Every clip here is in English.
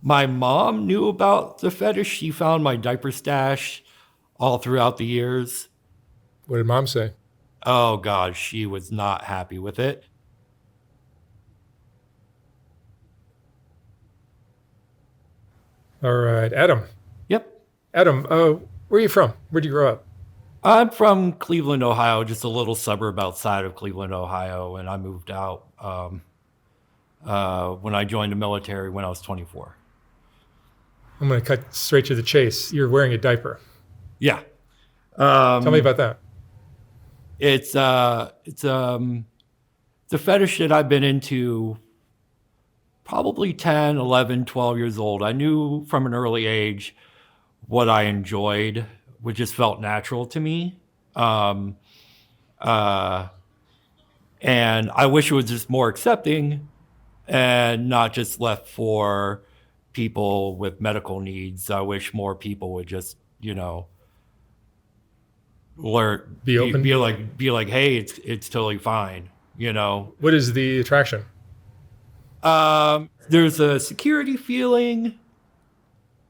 My mom knew about the fetish. She found my diaper stash all throughout the years. What did mom say? Oh God, she was not happy with it. All right, Adam. Yep. Adam, where are you from? Where'd you grow up? I'm from Cleveland, Ohio, just a little suburb outside of Cleveland, Ohio, and I moved out when I joined the military when I was 24. I'm going to cut straight to the chase. You're wearing a diaper. Yeah. Tell me Um, about that. it's a fetish that I've been into probably 10, 11, 12 years old. I knew from an early age what I enjoyed, which just felt natural to me. Um, uh, and I wish it was just more accepting and not just left for people with medical needs. I wish more people would just, learn, Be open. be like, hey, it's totally fine, you know. What is the attraction? There's a security feeling.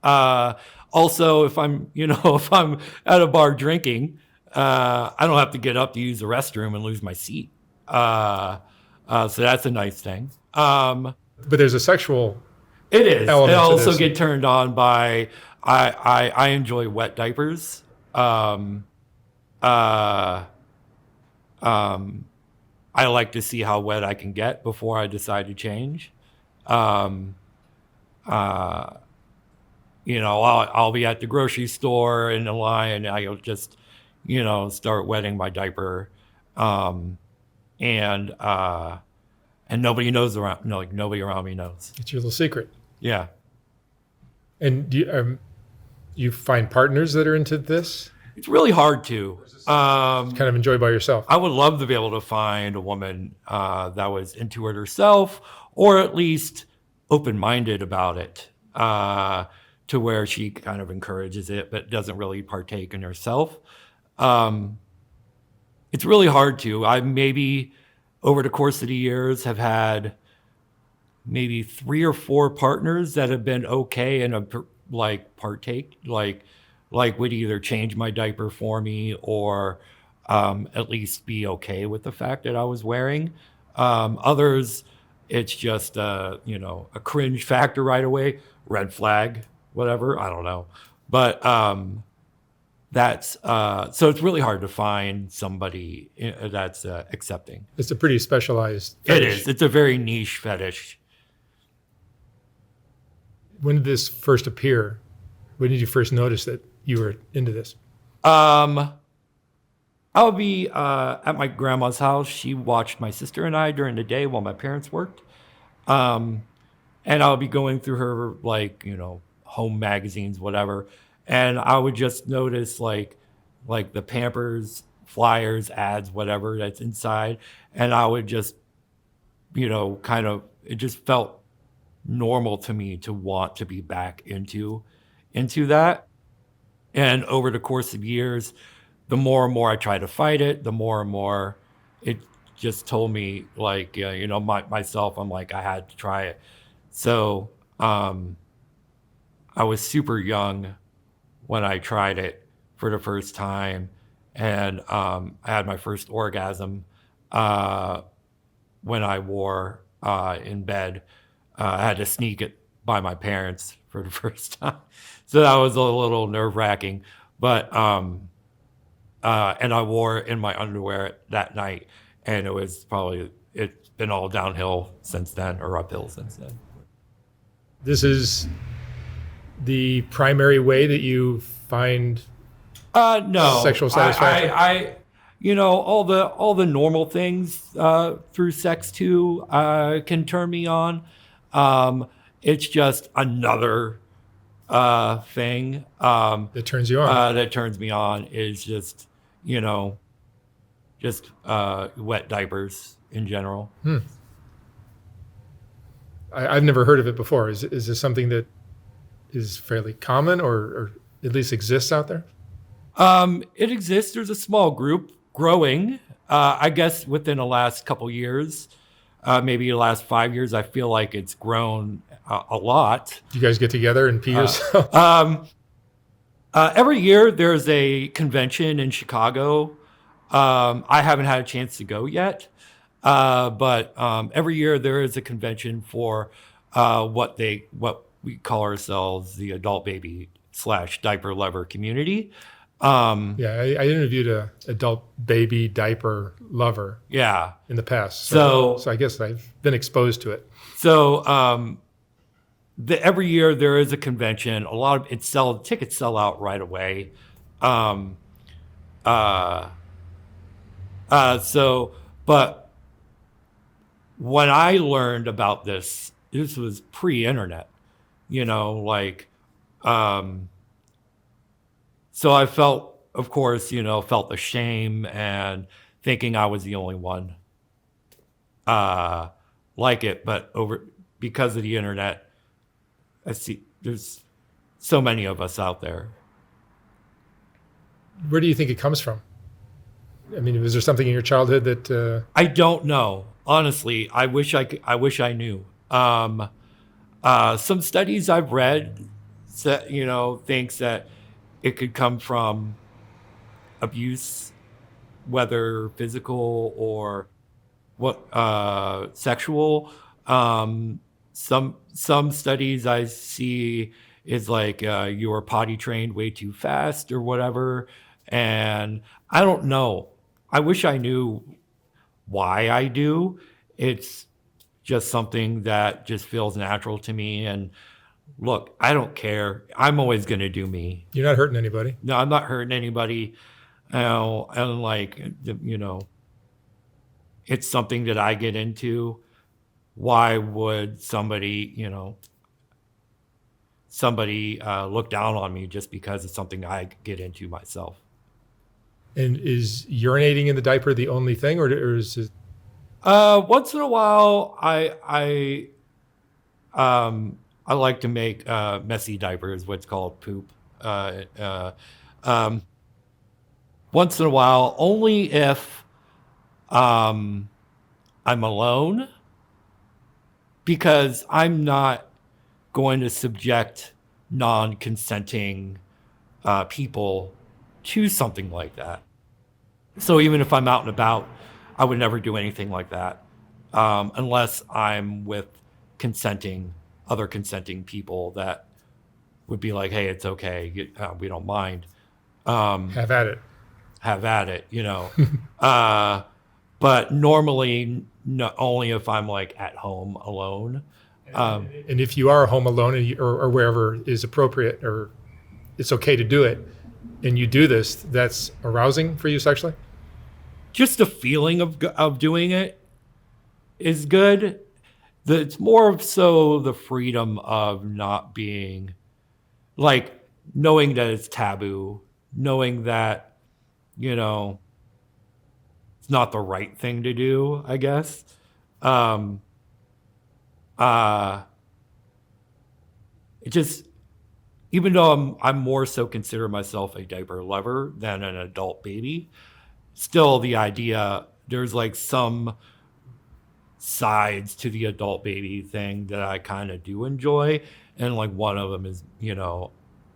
Uh, Also, if I'm, if I'm at a bar drinking, I don't have to get up to use the restroom and lose my seat. So that's a nice thing. But there's a sexual It is. I element to also this. get turned on by. I enjoy wet diapers. Uh, um, I like to see how wet I can get before I decide to change. Um, uh, I'll be at the grocery store in the line, and I'll just, start wetting my diaper, um, and and nobody knows around. No, like nobody around me knows. It's your little secret. Yeah, And you find partners that are into this? it's really hard to. Kind of enjoy by yourself. I would love to be able to find a woman that was into it herself, or at least open-minded about it, to where she kind of encourages it but doesn't really partake in herself. Um, it's really hard to. I maybe over the course of the years have had maybe 3 or 4 partners that have been okay and like partake, like would either change my diaper for me or at least be okay with the fact that I was wearing. Others, it's just a cringe factor right away, red flag, whatever. I don't know, but that's so it's really hard to find somebody that's accepting. It's a pretty specialized It fetish. is. It's a very niche fetish. When did this first appear? When did you first notice that you were into this? Um, I would be at my grandma's house. She watched my sister and I during the day while my parents worked. Um, and I would be going through her, like, home magazines, whatever. And I would just notice like the Pampers flyers, ads, whatever that's inside. And I would just, kind of, it just felt normal to me to want to be back into that. And over the course of years, the more and more I tried to fight it, the more and more it just told me, like, myself, I'm like, I had to try it. So I was super young when I tried it for the first time. And I had my first orgasm uh, when I wore in bed. I had to sneak it by my parents for the first time. So that was a little nerve wracking. But and I wore it in my underwear that night, and it's been all downhill since then, or uphill since then. This is the primary way that you find No, sexual satisfaction. all the normal things through sex too can turn me on. It's just another thing That turns you on. that turns me on is you know, just wet diapers in general. Hmm. I've never heard of it before. Is this something that is fairly common or at least exists out there? It exists. There's a small group growing. I guess within the last couple years, maybe the last 5 years, I feel like it's grown a lot. Do you guys get together and pee yourself? Every year there's a convention in Chicago. I haven't had a chance to go yet, but every year there is a convention for what we call ourselves the adult baby / diaper lover community. Yeah, I interviewed a adult baby diaper lover Yeah. in the past, So so I guess I've been exposed to it. so every year there is a convention. A lot of tickets sell out right away. Um, uh, but when I learned about this was pre-internet, like, so I felt, of course, felt the shame and thinking I was the only one like it. But because of the internet, I see there's so many of us out there. Where do you think it comes from? I mean, was there something in your childhood that? I don't know. Honestly, I wish I wish I knew. Some studies I've read, thinks that it could come from abuse, whether physical or sexual. Some studies I see is like you were potty trained way too fast or whatever, and I don't know. I wish I knew why I do. It's just something that just feels natural to me. And look, I don't care. I'm always going to do me. You're not hurting anybody. No, I'm not hurting anybody. And like, it's something that I get into. Why would somebody look down on me just because it's something I get into myself? And is urinating in the diaper the only thing, or is it? Once in a while, I like to make messy diapers, what's called poop. Once in a while, only if I'm alone, because I'm not going to subject non-consenting people to something like that. So even if I'm out and about, I would never do anything like that unless I'm with other consenting people that would be like, hey, it's okay. We don't mind. Have at it. Have at it, but normally, only if I'm like at home alone. And if you are home alone or wherever is appropriate or it's okay to do it, and you do this, that's arousing for you sexually? Just the feeling of doing it is good. It's more so the freedom of not being, like, knowing that it's taboo, knowing that, it's not the right thing to do, I guess. It just, even though I'm more so consider myself a diaper lover than an adult baby, still the idea, there's like some sides to the adult baby thing that I kind of do enjoy. And like one of them is,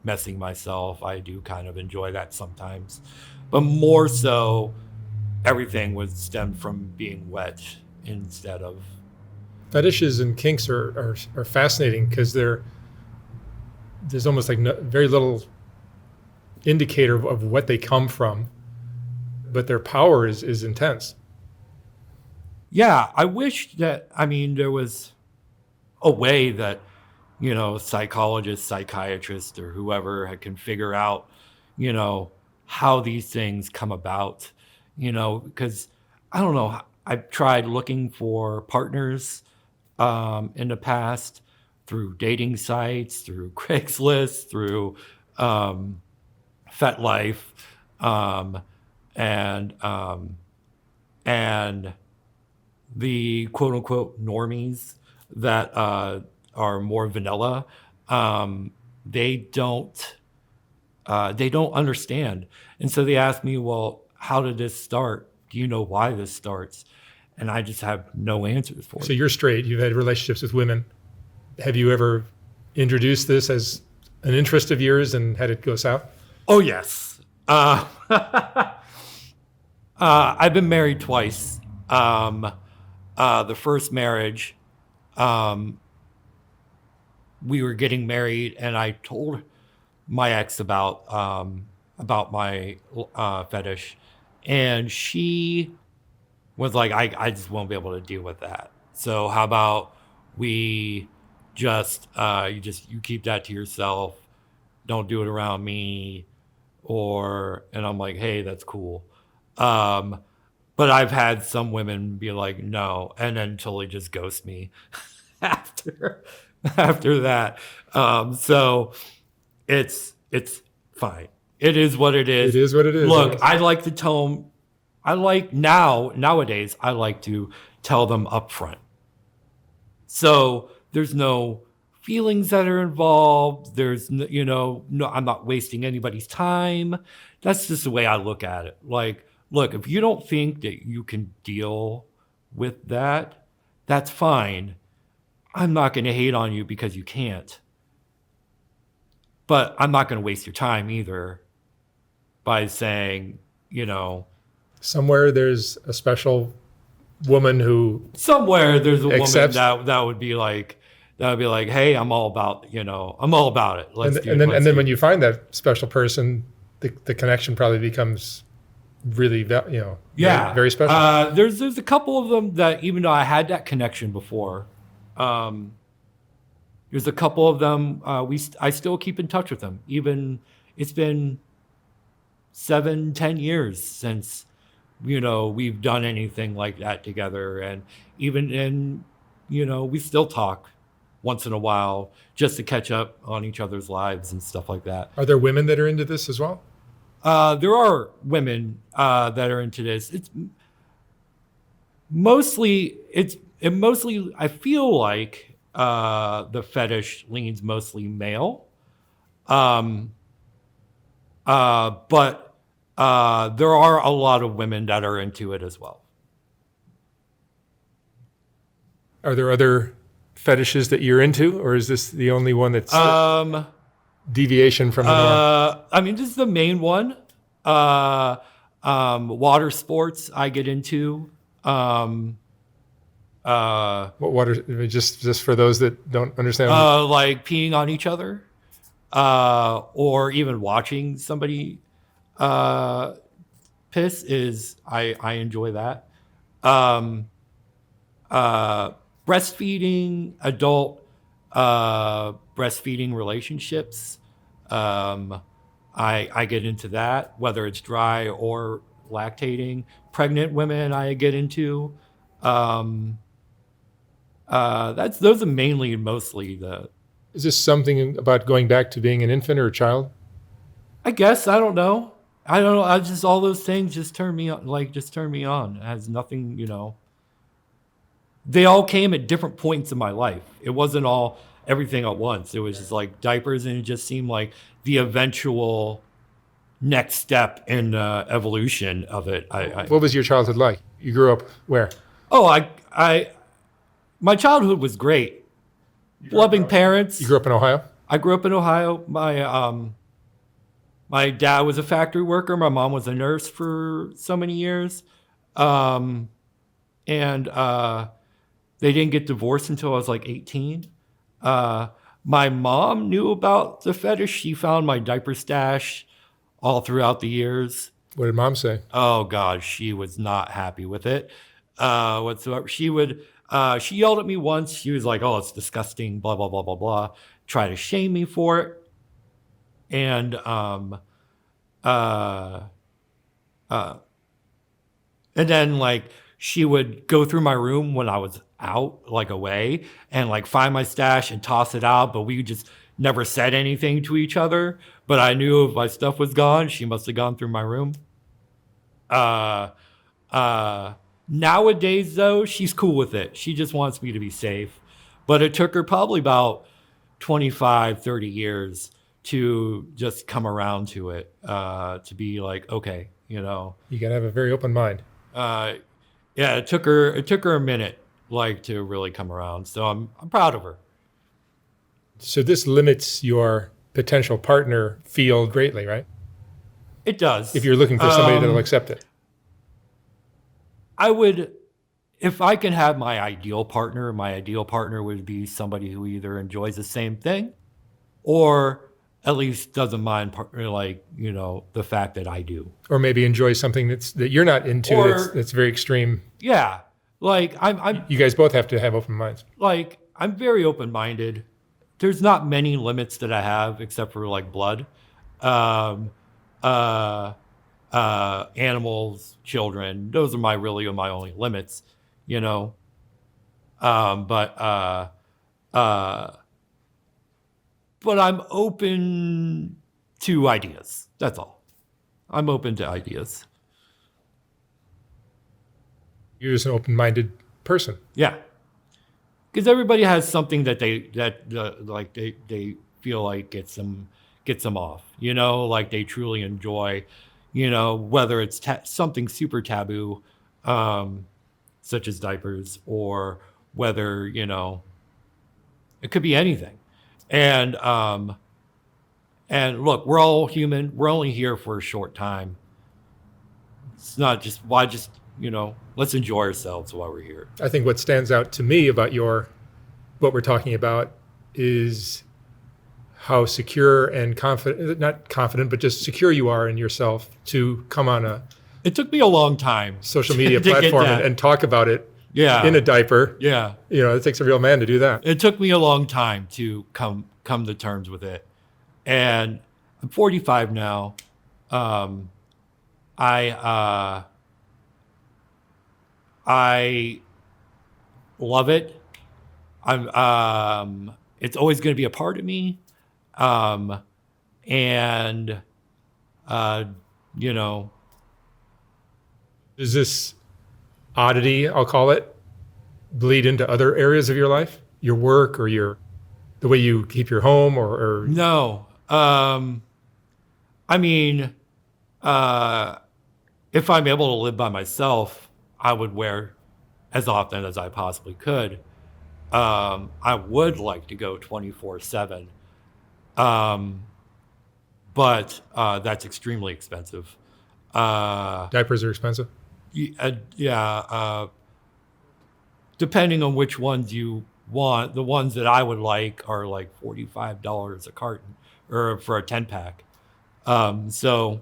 messing myself. I do kind of enjoy that sometimes. But more so, everything was stemmed from being wet instead of. Fetishes and kinks are fascinating because there's almost like very little indicator of what they come from, but their power is intense. Yeah, I wish that, there was a way that, psychologists, psychiatrists, or whoever can figure out, how these things come about, because I don't know. I've tried looking for partners in the past through dating sites, through Craigslist, through FetLife, and the quote unquote normies that are more vanilla, they don't understand. And so they ask me, well, how did this start? Do you know why this starts? and I just have no answers for it. So you're straight. You've had relationships with women. Have you ever introduced this as an interest of yours and had it go south? Oh, yes. I've been married twice. The first marriage, we were getting married, and I told my ex about my fetish, and she was like, I just won't be able to deal with that. So how about we just you keep that to yourself, don't do it around me, and I'm like, hey, that's cool. But I've had some women be like, no, and then totally just ghost me after that. So it's fine. It is what it is. It is what it is. Look, Yes. I like to tell them. Nowadays, I like to tell them up front. So there's no feelings that are involved. There's no, I'm not wasting anybody's time. That's just the way I look at it. Like, look, if you don't think that you can deal with that, that's fine. I'm not going to hate on you because you can't. But I'm not going to waste your time either by saying, Somewhere there's a special woman who somewhere there's a accepts- woman that would be like, hey, I'm all about it. Let's do it. and then when you find that special person, the connection probably becomes really, yeah, very special. There's a couple of them that, even though I had that connection before, there's a couple of them I still keep in touch with them. Even it's been 7-10 years since we've done anything like that together, and we still talk once in a while just to catch up on each other's lives and stuff like that. Are there women that are into this as well? There are women that are into this. It's mostly I feel like the fetish leans mostly male. But there are a lot of women that are into it as well. Are there other fetishes that you're into, or is this the only one that's deviation from the norm? This is the main one. Water sports I get into. What water? Just for those that don't understand. Like peeing on each other, or even watching somebody piss is I enjoy that. Breastfeeding, adult breastfeeding relationships. I get into that, whether it's dry or lactating. Pregnant women I get into. Those are mostly the. Is this something about going back to being an infant or a child? I guess I don't know. I just all those things just turn me on. It has nothing, They all came at different points in my life. It wasn't all everything at once. It was just like diapers, and it just seemed like the eventual next step in evolution of it. What was your childhood like? You grew up where? Oh, my childhood was great. Loving parents. You grew up in Ohio? I grew up in Ohio. My dad was a factory worker. My mom was a nurse for so many years. And they didn't get divorced until I was like 18. My mom knew about the fetish. She found my diaper stash all throughout the years. What did mom say? Oh, God, she was not happy with it whatsoever. She yelled at me once. She was like, oh, it's disgusting, blah, blah, blah, blah, blah. Try to shame me for it. And then like she would go through my room when I was out, like away, and like find my stash and toss it out, but we just never said anything to each other. But I knew if my stuff was gone, she must have gone through my room. Nowadays though, she's cool with it. She just wants me to be safe. But it took her probably about 25, 30 years to just come around to it, to be like, okay, You got to have a very open mind. Yeah, it took her a minute, like, to really come around. So I'm proud of her. So this limits your potential partner field greatly, right? It If does. you're looking for somebody that'll accept it. I would, if I can have my ideal partner would be somebody who either enjoys the same thing or at least doesn't mind, like, the fact that I do. Or maybe enjoy something that you're not into, Or, that's very extreme. yeah, like I'm You guys both have to have open minds. like I'm very open-minded. There's not many limits that I have except for like blood, um, uh, animals, children. Those are my only limits, you know. But uh, but I'm open to ideas. That's all. I'm open to ideas. You're just an open-minded person. Yeah, because everybody has something that like they feel like gets them off. Like they truly enjoy. Whether it's something super taboo, such as diapers, or whether it could be anything. And look, we're all human. We're only here for a short time. It's not just why just let's enjoy ourselves while we're here. I think what stands out to me about what we're talking about is how secure and confident, not confident, but just secure you are in yourself to come on a It took me a long time social media to get platform that. and talk about it Yeah. in a diaper. Yeah. It takes a real man to do that. It took me a long time to come to terms with it. And I'm 45 now. I love it. It's always going to be a part of me. And you know, Does this oddity, I'll call it, bleed into other areas of your life? Your work or the way you keep your home or no. I mean, if I'm able to live by myself, I would wear as often as I possibly could. I would like to go 24/7. But that's extremely expensive. diapers are expensive? Yeah. Depending on which ones you want, the ones that I would like are like $45 a carton or for a 10-pack. So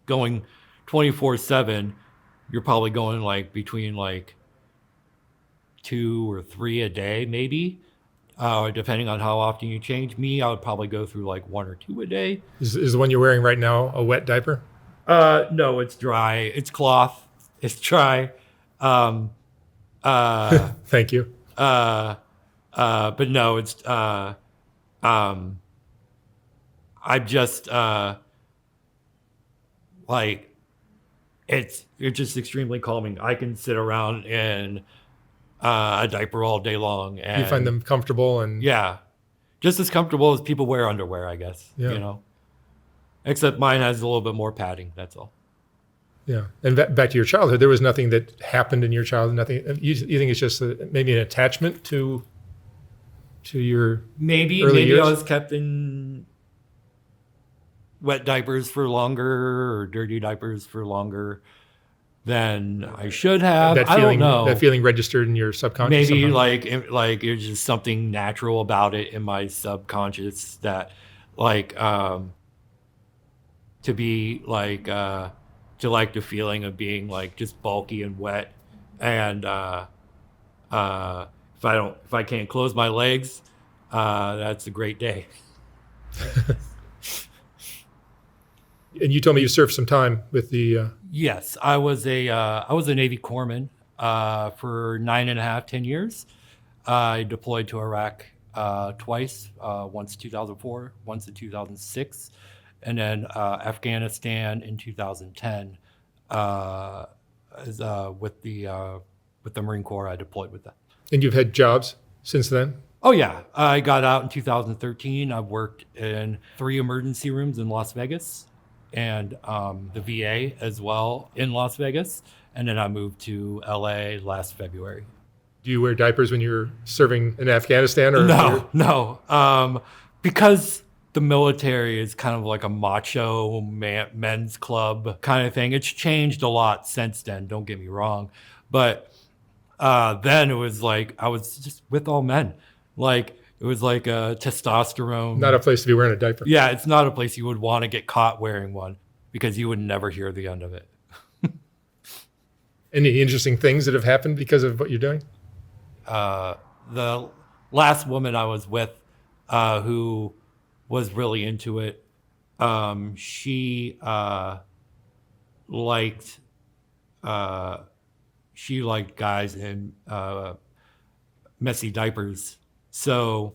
going 24/7, you're probably going like between like 2 or 3 a day, maybe. Depending on how often you change. Me, I would probably go through like 1 or 2 a day. Is the one you're wearing right now a wet diaper? No, it's dry. It's cloth. It's dry. Thank you. But no, it's I just like it's just extremely calming. I can sit around in a diaper all day long, and You find them comfortable and yeah, just as comfortable as people wear underwear, I guess. Yeah. Except mine has a little bit more padding. That's all. yeah. And back to your childhood, there was nothing that happened in your childhood. Nothing. You think it's just maybe an attachment to your Maybe early years? I was kept in wet diapers for longer or dirty diapers for longer than I should have. that I feeling. don't know. That feeling registered in your subconscious. Maybe somehow? like there's just something natural about it in my subconscious that like to be like to like the feeling of being like just bulky and wet, and if I can't close my legs, that's a great day. And you told me you served some time with the. Yes, I was a Navy corpsman for 10 years. I deployed to Iraq twice, once in 2004, once in 2006, and then Afghanistan in 2010. With the Marine Corps, I deployed with them. And you've had jobs since then. Oh yeah, I got out in 2013. I've worked in 3 emergency rooms in Las Vegas, and the VA as well in Las Vegas, and then I moved to LA last February. Do you wear diapers when you're serving in Afghanistan? Or No. Because the military is kind of like a macho men's club kind of thing. It's changed a lot since then, don't get me wrong. But then it was like I was just with all men. Like it was like a testosterone. Not a place to be wearing a diaper. Yeah, it's not a place you would want to get caught wearing one because you would never hear the end of it. Any interesting things that have happened because of what you're doing? The last woman I was with, who was really into it, she liked guys in messy diapers. So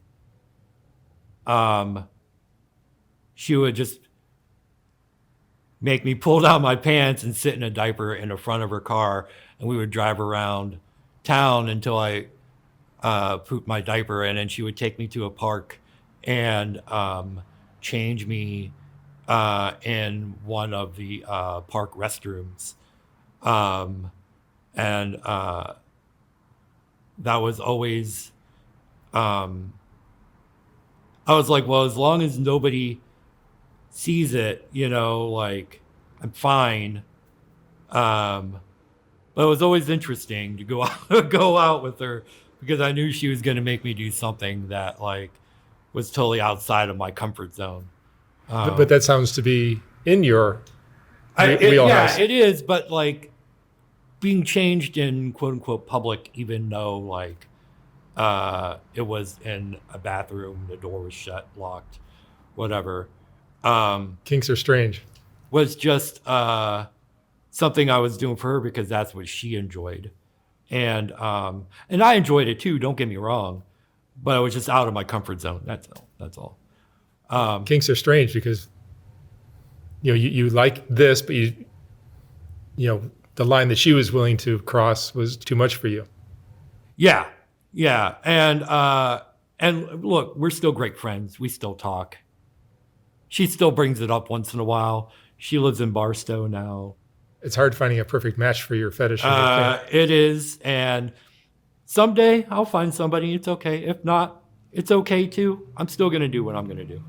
she would just make me pull down my pants and sit in a diaper in the front of her car, and we would drive around town until I pooped my diaper, and then she would take me to a park and change me in one of the park restrooms. And that was always, I was like, well, as long as nobody sees it, like I'm fine. But it was always interesting to go out with her because I knew she was going to make me do something that like was totally outside of my comfort zone. But that sounds to be in your Yeah, wheelhouse. it is. But like being changed in quote unquote public, even though like it was in a bathroom, the door was shut, locked, whatever. Kinks are strange. Was just something I was doing for her because that's what she enjoyed. And I enjoyed it too, don't get me wrong, but I was just out of my comfort zone. That's all. Kinks are strange because you like this, but the line that she was willing to cross was too much for you. Yeah. And look, we're still great friends. We still talk. She still brings it up once in a while. She lives in Barstow now. It's hard finding a perfect match for your fetish. And your kink. It is. And someday I'll find somebody. It's okay. If not, it's okay too. I'm still going to do what I'm going to do.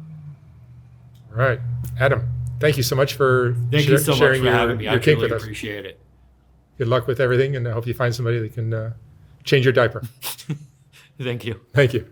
All right. Adam, thank you so much for Thank you so much sharing for having me. your I kink really with us. appreciate it. Good luck with everything, and I hope you find somebody that can change your diaper. Thank you. Thank you.